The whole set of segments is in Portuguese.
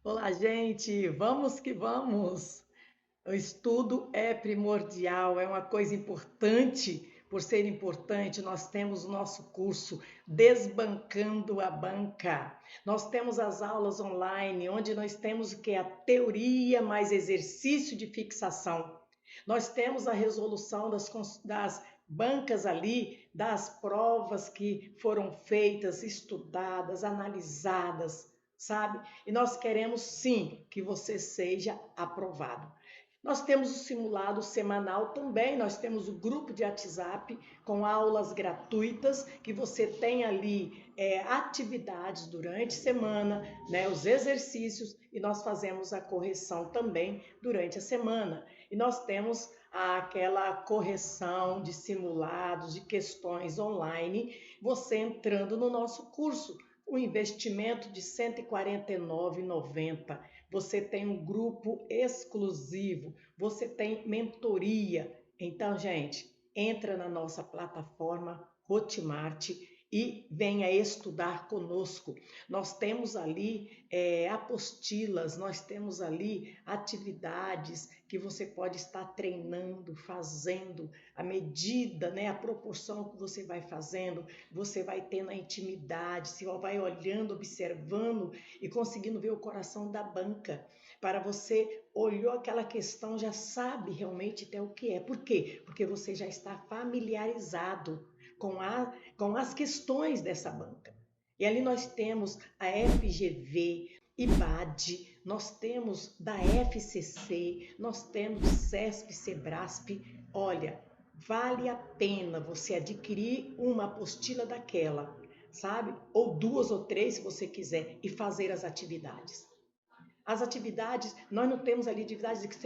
Olá, gente! Vamos que vamos! O estudo é primordial, é uma coisa importante. Por ser importante, nós temos o nosso curso Desbancando a Banca. Nós temos as aulas online, onde nós temos o que? A teoria mais exercício de fixação. Nós temos a resolução das bancas ali, das provas que foram feitas, estudadas, analisadas, sabe? E nós queremos sim que você seja aprovado. Nós temos o simulado semanal também, nós temos o grupo de WhatsApp com aulas gratuitas, que você tem ali atividades durante a semana, né, os exercícios, e nós fazemos a correção também durante a semana. E nós temos aquela correção de simulados, de questões online, você entrando no nosso curso. O investimento de R$ 149,90. Você tem um grupo exclusivo, você tem mentoria. Então, gente, entra na nossa plataforma Hotmart e venha estudar conosco. Nós temos ali apostilas, nós temos ali atividades que você pode estar treinando, fazendo, à medida, né, a proporção que você vai fazendo, você vai tendo a intimidade, você vai olhando, observando e conseguindo ver o coração da banca. Para você olhou aquela questão, já sabe realmente até o que é. Por quê? Porque você já está familiarizado com as questões dessa banca. E ali nós temos a FGV, IBAD, nós temos da FCC, nós temos CESP, SEBRASP. Olha, vale a pena você adquirir uma apostila daquela, sabe? Ou duas ou três, se você quiser, e fazer as atividades. As atividades, nós não temos ali atividades que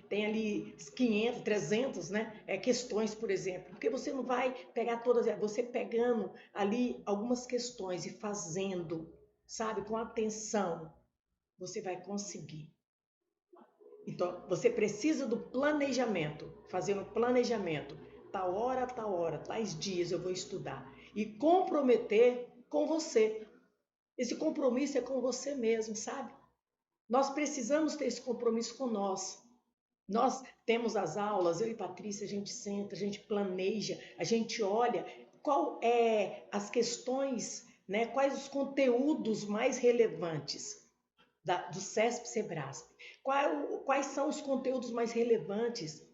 tem ali 500, 300, né? Questões, por exemplo, porque você não vai pegar todas, você pegando ali algumas questões e fazendo, sabe, com atenção, você vai conseguir. Então, você precisa do planejamento, fazer um planejamento. Tal hora, tais dias eu vou estudar. E comprometer com você. Esse compromisso é com você mesmo, sabe? Nós precisamos ter esse compromisso com nós. Nós temos as aulas, eu e Patrícia, a gente senta, a gente planeja, a gente olha qual é as questões, né, quais os conteúdos mais relevantes do CESP Sebrasp, quais são os conteúdos mais relevantes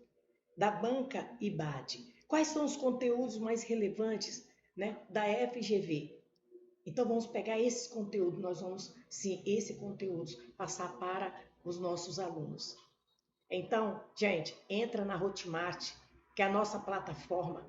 da banca IBAD, quais são os conteúdos mais relevantes, né, da FGV. Então vamos pegar esses conteúdos, nós vamos, sim, esse conteúdo passar para os nossos alunos. Então, gente, entra na Hotmart, que é a nossa plataforma,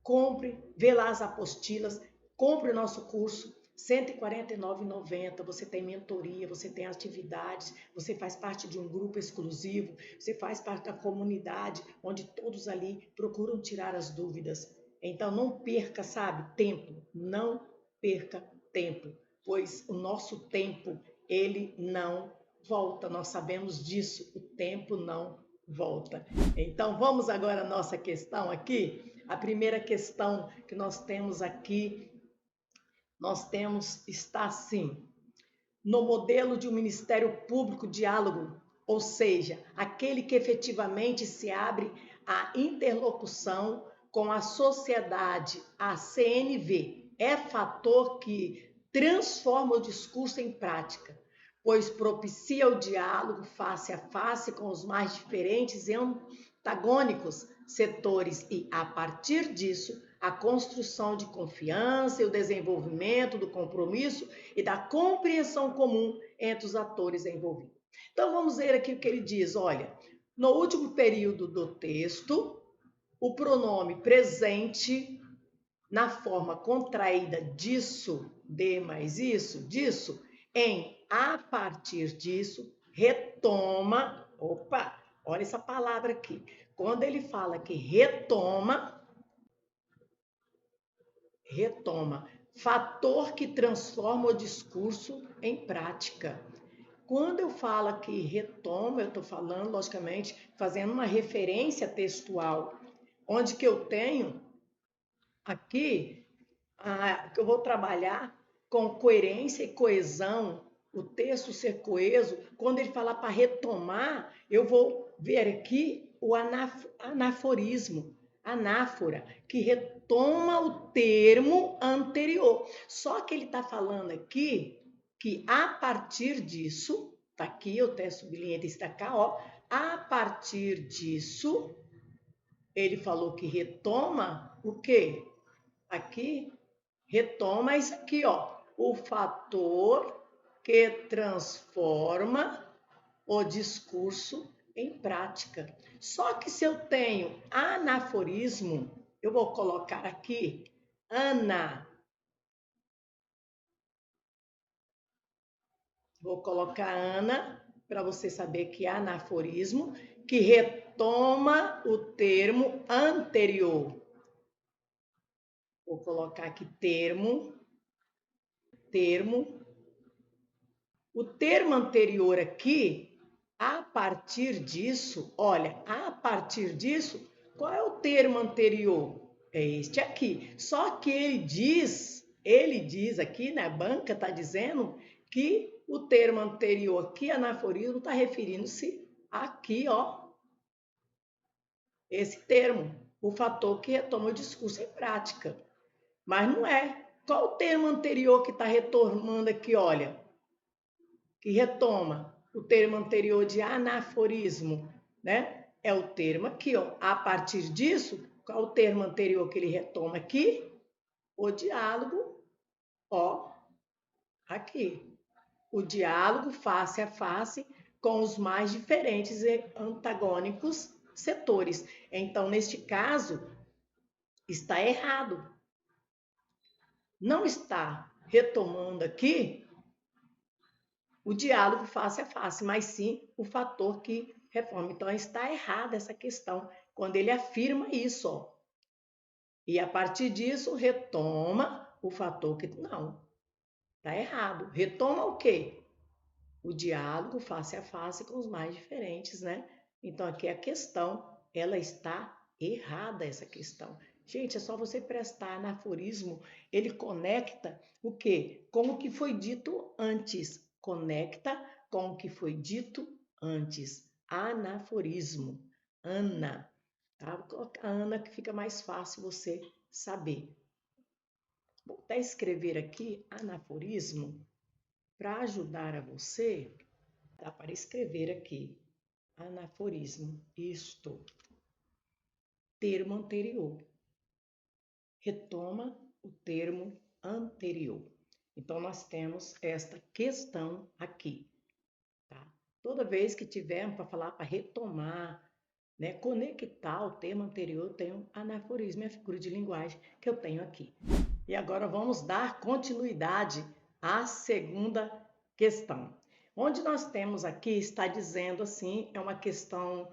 compre, vê lá as apostilas, compre o nosso curso, R$ 149,90. Você tem mentoria, você tem atividades, você faz parte de um grupo exclusivo, você faz parte da comunidade, onde todos ali procuram tirar as dúvidas. Então, não perca, sabe, tempo, não perca tempo, pois o nosso tempo, ele não volta, nós sabemos disso, o tempo não volta. Então, vamos agora à nossa questão aqui. A primeira questão que nós temos aqui, está assim, no modelo de um Ministério Público diálogo, ou seja, aquele que efetivamente se abre à interlocução com a sociedade, a CNV, é fator que transforma o discurso em prática, pois propicia o diálogo face a face com os mais diferentes e antagônicos setores e, a partir disso, a construção de confiança e o desenvolvimento do compromisso e da compreensão comum entre os atores envolvidos. Então vamos ver aqui o que ele diz. Olha, no último período do texto, o pronome presente na forma contraída disso, de mais isso, disso, em a partir disso, retoma. Opa, olha essa palavra aqui. Quando ele fala que retoma, fator que transforma o discurso em prática. Quando eu falo aqui retoma, eu estou falando, logicamente, fazendo uma referência textual, onde que eu tenho aqui que eu vou trabalhar com coerência e coesão, o texto ser coeso, quando ele falar para retomar, eu vou ver aqui o anaforismo, anáfora, que retoma o termo anterior. Só que ele está falando aqui que a partir disso, tá aqui, eu até sublinhei está cá, ó, a partir disso, ele falou que retoma o quê? Aqui, retoma isso aqui, ó, o fator que transforma o discurso em prática. Só que se eu tenho anaforismo, eu vou colocar aqui vou colocar Ana, para você saber que é anaforismo, que retoma o termo anterior. Vou colocar aqui termo. O termo anterior aqui, a partir disso, olha, a partir disso, qual é o termo anterior? É este aqui. Só que ele diz aqui, né, a banca está dizendo que o termo anterior aqui, anaforismo, está referindo-se aqui, ó, esse termo, o fator que retoma o discurso em prática. Mas não é. Qual o termo anterior que está retomando aqui, olha? Que retoma o termo anterior de anaforismo, né? É o termo aqui, ó. A partir disso, qual o termo anterior que ele retoma aqui? O diálogo, ó, aqui. O diálogo face a face com os mais diferentes e antagônicos setores. Então, neste caso, está errado. Não está retomando aqui o diálogo face a face, mas sim o fator que reforma. Então, está errada essa questão, quando ele afirma isso, ó. E a partir disso, retoma o fator que... Não, está errado. Retoma o quê? O diálogo face a face com os mais diferentes, né? Então, aqui a questão, ela está errada, essa questão. Gente, é só você prestar anaforismo, ele conecta o quê? Com o que foi dito antes. Conecta com o que foi dito antes. Anaforismo. Ana. Tá? Vou colocar Ana que fica mais fácil você saber. Vou até escrever aqui anaforismo para ajudar a você. Dá para escrever aqui. Anaforismo. Isto. Termo anterior. Retoma o termo anterior. Então, nós temos esta questão aqui, tá? Toda vez que tivermos para falar, para retomar, né, conectar o termo anterior, tem um anaforismo, é a figura de linguagem que eu tenho aqui. E agora vamos dar continuidade à segunda questão. Onde nós temos aqui, está dizendo assim, é uma questão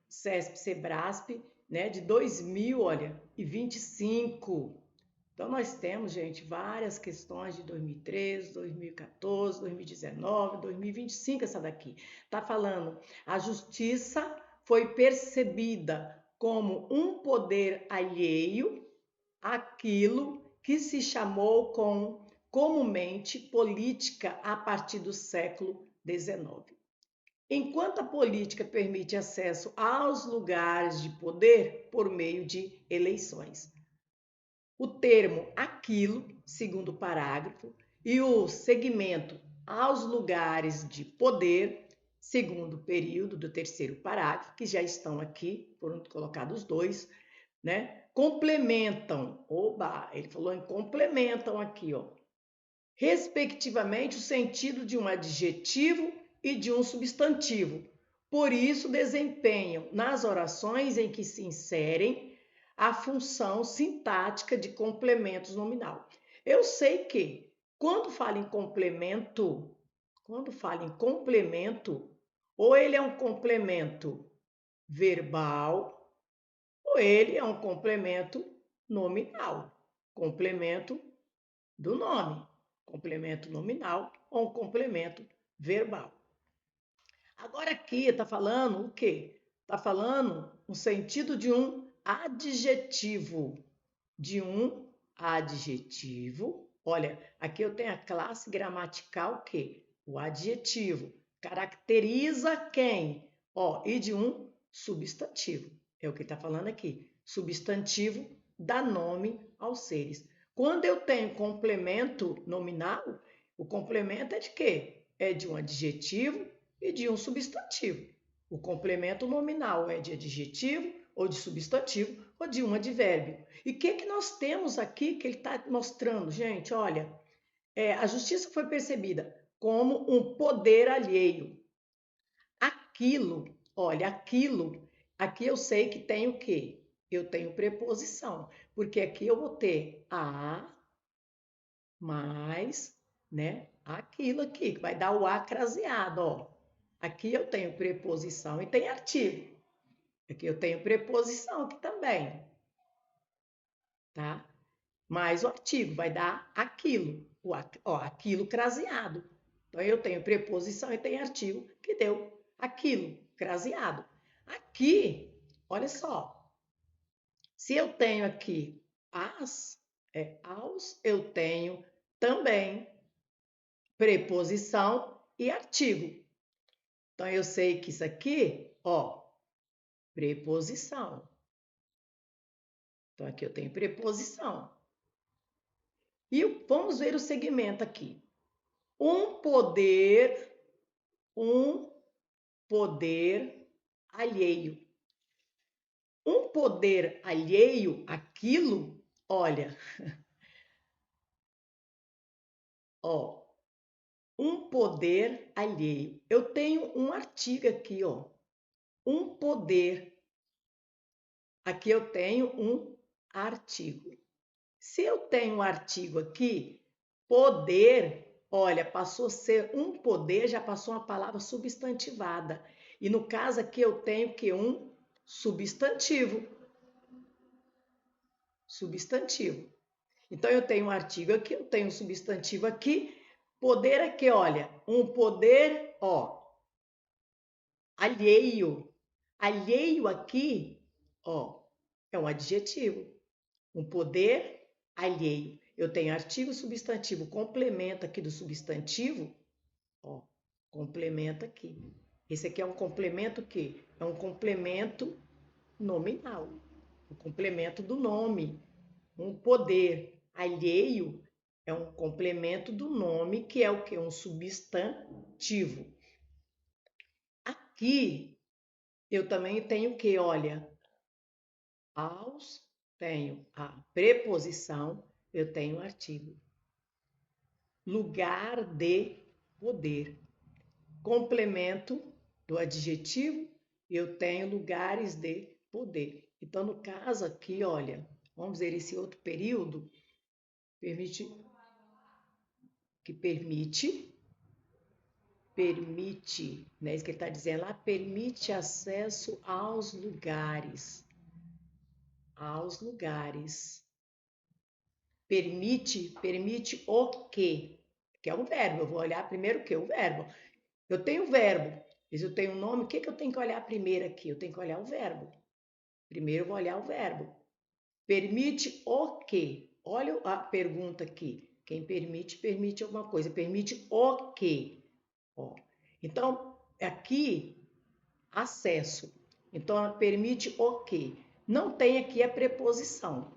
CESP-SEBRASP, né, de 2025. Então, nós temos, gente, várias questões de 2013, 2014, 2019, 2025, essa daqui. Está falando, a justiça foi percebida como um poder alheio àquilo que se chamou comumente política a partir do século XIX. Enquanto a política permite acesso aos lugares de poder por meio de eleições. O termo aquilo, segundo o parágrafo, e o segmento aos lugares de poder, segundo o período do terceiro parágrafo, que já estão aqui, foram colocados dois, né? Complementam, ele falou em complementam aqui, ó, respectivamente o sentido de um adjetivo e de um substantivo. Por isso, desempenham nas orações em que se inserem a função sintática de complementos nominal. Eu sei que quando fala em complemento, ou ele é um complemento verbal, ou ele é um complemento nominal, complemento do nome, complemento nominal ou um complemento verbal. Agora aqui está falando o quê? Está falando no sentido de um adjetivo. Olha, aqui eu tenho a classe gramatical que o adjetivo. Caracteriza quem? Ó, e de um substantivo. É o que está falando aqui. Substantivo dá nome aos seres. Quando eu tenho complemento nominal, o complemento é de quê? É de um adjetivo e de um substantivo. O complemento nominal é de adjetivo ou de substantivo ou de um advérbio. E o que nós temos aqui que ele está mostrando, gente? Olha, a justiça foi percebida como um poder alheio. Aquilo, olha, aqui eu sei que tem o quê? Eu tenho preposição, porque aqui eu vou ter a mais, né, aquilo aqui, que vai dar o a craseado, ó. Aqui eu tenho preposição e tem artigo. Aqui eu tenho preposição aqui também, tá? Mais o artigo vai dar aquilo, ó, aquilo craseado. Então eu tenho preposição e tem artigo que deu aquilo craseado. Aqui, olha só, se eu tenho aqui aos, eu tenho também preposição e artigo. Então eu sei que isso aqui, ó, preposição. Então aqui eu tenho preposição. E vamos ver o segmento aqui. Um poder alheio. Um poder alheio àquilo, olha, ó, um poder alheio. Eu tenho um artigo aqui, ó, um poder. Aqui eu tenho um artigo. Se eu tenho um artigo aqui, poder, olha, passou a ser um poder, já passou uma palavra substantivada. E no caso aqui eu tenho que um substantivo. Substantivo. Então eu tenho um artigo aqui, eu tenho um substantivo aqui, poder aqui, olha, um poder, ó, alheio. Alheio aqui, ó, é um adjetivo. Um poder alheio. Eu tenho artigo, substantivo, complemento aqui do substantivo, ó, complemento aqui. Esse aqui é um complemento que é um complemento nominal, o complemento do nome. Um poder alheio é um complemento do nome, que é o que? Um substantivo. Aqui eu também tenho o que? Olha, aos, tenho a preposição, eu tenho o artigo. Lugar de poder. Complemento do adjetivo, eu tenho lugares de poder. Então, no caso aqui, olha, vamos ver esse outro período, permite, né? Isso que ele está dizendo lá, permite acesso aos lugares. Aos lugares. Permite o quê? Que é um verbo. Eu vou olhar primeiro o quê? O verbo. Eu tenho o verbo, mas eu tenho um nome. O que eu tenho que olhar primeiro aqui? Eu tenho que olhar o verbo. Primeiro eu vou olhar o verbo. Permite o quê? Olha a pergunta aqui. Quem permite, permite alguma coisa. Permite o quê? Ó. Então, aqui, acesso. Então, permite o quê? Não tem aqui a preposição.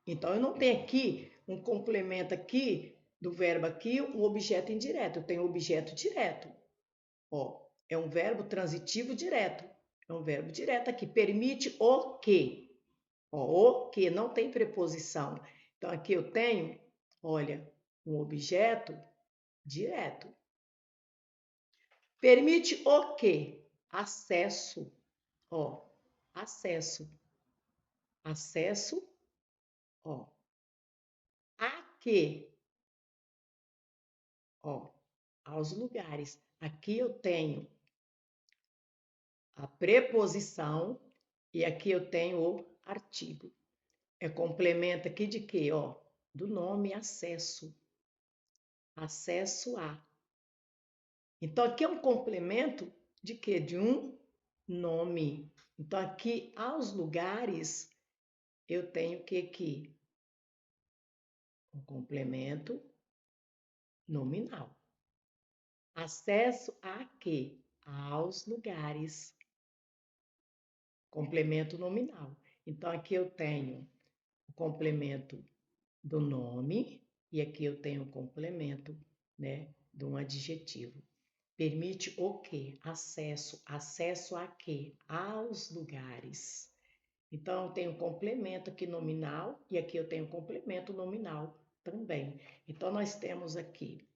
Então, eu não tenho aqui um complemento aqui do verbo aqui, um objeto indireto. Eu tenho objeto direto. Ó, é um verbo transitivo direto. É um verbo direto aqui. Permite o quê? Ó, o que não tem preposição. Então, aqui eu tenho, olha, um objeto direto. Permite o quê? Acesso. Ó, acesso. Acesso, ó. A quê? Ó, aos lugares. Aqui eu tenho a preposição e aqui eu tenho o artigo. É complemento aqui de quê? Ó, do nome acesso. Acesso a. Então, aqui é um complemento de quê? De um nome. Então, aqui, aos lugares, eu tenho que aqui? Um complemento nominal. Acesso a quê? Aos lugares. Complemento nominal. Então, aqui eu tenho o complemento do nome e aqui eu tenho o complemento, né, de um adjetivo. Permite o quê? Acesso. Acesso a quê? Aos lugares. Então, eu tenho complemento aqui nominal e aqui eu tenho complemento nominal também. Então, nós temos aqui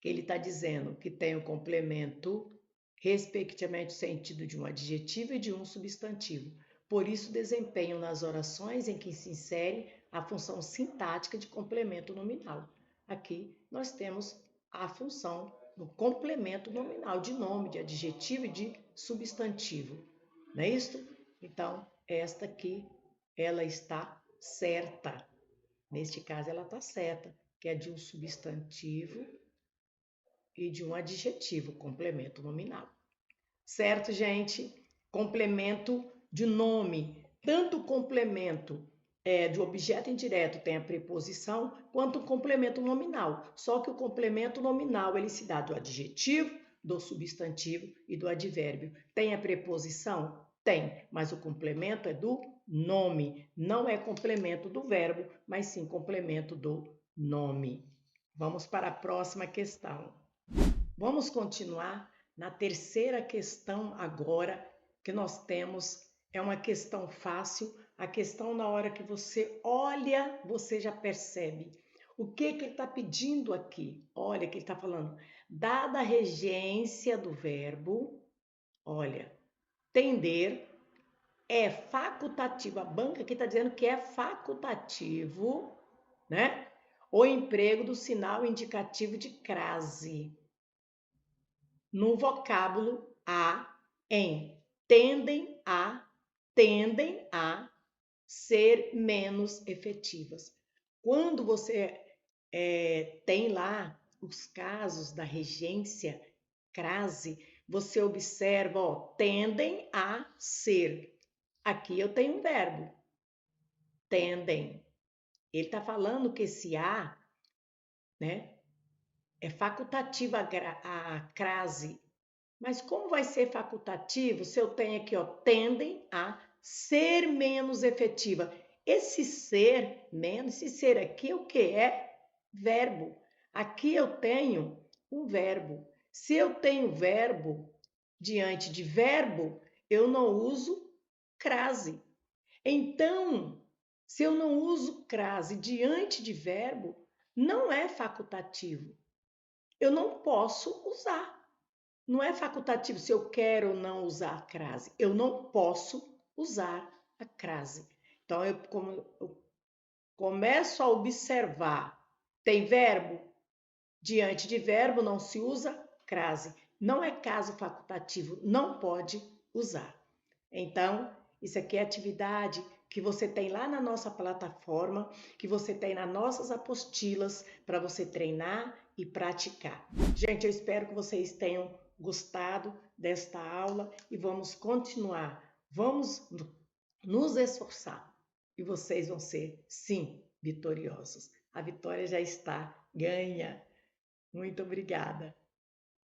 que ele está dizendo que tem o complemento, respectivamente, o sentido de um adjetivo e de um substantivo. Por isso, desempenham nas orações em que se insere a função sintática de complemento nominal. Aqui nós temos a função do complemento nominal de nome, de adjetivo e de substantivo. Não é isso? Então, esta aqui, ela está certa. Neste caso, ela está certa, que é de um substantivo e de um adjetivo, complemento nominal. Certo, gente? Complemento de nome. Tanto o complemento de objeto indireto tem a preposição, quanto o complemento nominal. Só que o complemento nominal ele se dá do adjetivo, do substantivo e do advérbio. Tem a preposição? Tem, mas o complemento é do nome. Não é complemento do verbo, mas sim complemento do nome. Vamos para a próxima questão. Vamos continuar na terceira questão agora, que nós temos, é uma questão fácil, a questão na hora que você olha, você já percebe. O que ele está pedindo aqui? Olha que ele está falando, dada a regência do verbo, olha, tender é facultativo, a banca aqui está dizendo que é facultativo, né? O emprego do sinal indicativo de crase no vocábulo a, em, tendem a ser menos efetivas. Quando você tem lá os casos da regência crase, você observa, ó, tendem a ser. Aqui eu tenho um verbo, tendem. Ele está falando que esse a, né, é facultativa a crase. Mas como vai ser facultativo se eu tenho aqui, ó, tendem a ser menos efetiva? Esse ser menos, esse ser aqui, o que é? Verbo. Aqui eu tenho um verbo. Se eu tenho verbo diante de verbo, eu não uso crase. Então, se eu não uso crase diante de verbo, não é facultativo. Eu não posso usar. Não é facultativo se eu quero ou não usar a crase. Eu não posso usar a crase. Então, eu começo a observar. Tem verbo? Diante de verbo não se usa crase. Não é caso facultativo, não pode usar. Então, isso aqui é atividade que você tem lá na nossa plataforma, que você tem nas nossas apostilas para você treinar e praticar. Gente, eu espero que vocês tenham gostado desta aula e vamos continuar. Vamos nos esforçar e vocês vão ser, sim, vitoriosos. A vitória já está ganha. Muito obrigada.